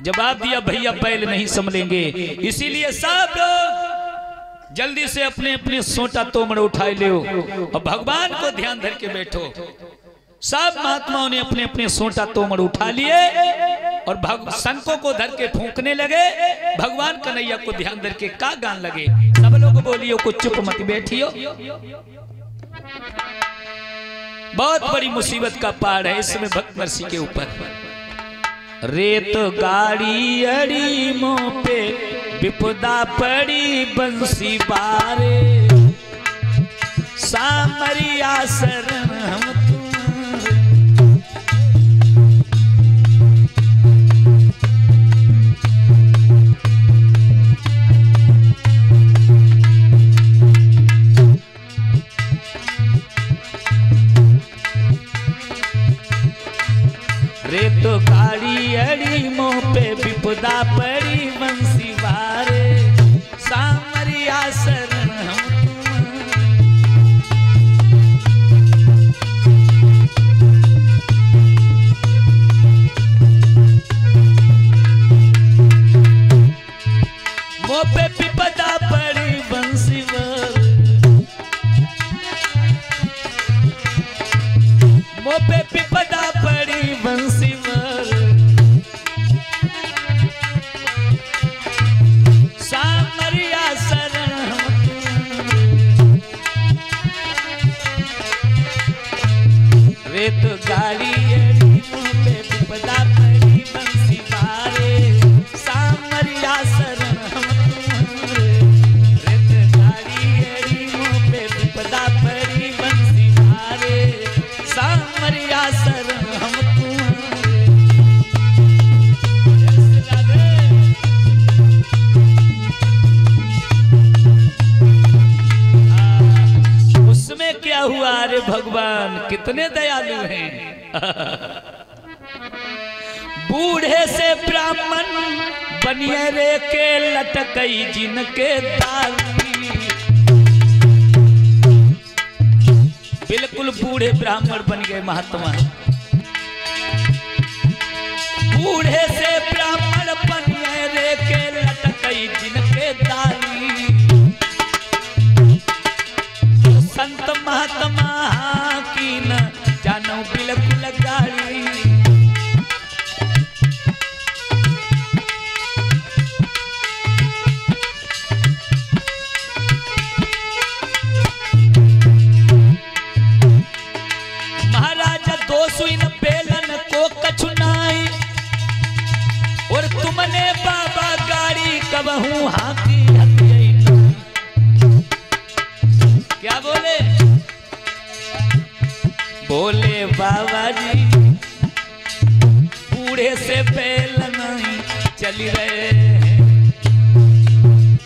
जवाब दिया भैया बैल नहीं संभलेंगे, इसीलिए सब लोग जल्दी से अपने अपने सोटा तोमड़ उठाए ले और भगवान को ध्यान धर के बैठो। सब महात्माओं ने अपने अपने सोटा तोमड़ उठा लिए और शंखों को धर के फूंकने लगे। भगवान कन्हैया को ध्यान धर के का गान लगे। सब लोग बोलियो कुछ चुप मत बैठियो। बहुत बड़ी मुसीबत का पहाड़ है इसमें भक्त नरसिंह के ऊपर। रेत गाड़ी अड़ी मुंह पे विपदा पड़ी बंसी बारे, सामरिया शरण हम रेत गाड़ी अड़ी मुंह पे विपदा पड़ी बंसी बारे, सामरिया शरण हम मुंह पे विपदा पड़ी बंसी बारे, मुंह पे विपदा पड़ी बंसी बारे, सामरिया शरण रेत गाड़ी अड़ी मुंह पे विपदा पड़ी बंसी बारे, सामरिया शरण रेत गाड़ी अड़ी मुंह पे विपदा पड़ी बंसी बारे, सामरिया शरण हम उसमें क्या हुआ? अरे भगवान कितने दयालु हैं। बूढ़े से ब्राह्मण बनिए के लटकई जिनके ताली, बिल्कुल बूढ़े ब्राह्मण बन गए महात्मा। बूढ़े से ब्राह्मण बनिए के लटकई जिनके ताली, संत महात्मा की न जानो बिल्कुल गाड़ी, महाराजा दोषु इन बेलन को कछु नाई, और तुमने बाबा गाड़ी कबहू हाथी हथियाई। क्या बोले? बोले बाबा जी बूढ़े से बेलन चली रहे हैं,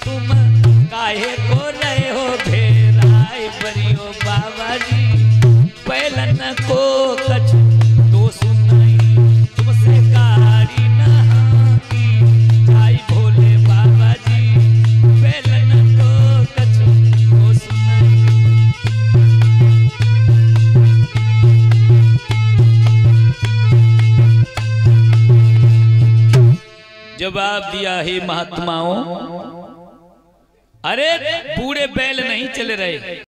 तुम काहे को रहे हो भेराई बरियो बाबा जी, बेलन को कछ दोष नहीं, तुमसे गाड़ी न की जाई भोले बाबा जी, बेलन को कछ दोष नहीं। जवाब दिया है महात्माओं, अरे बूढ़े बैल नहीं चल रहे,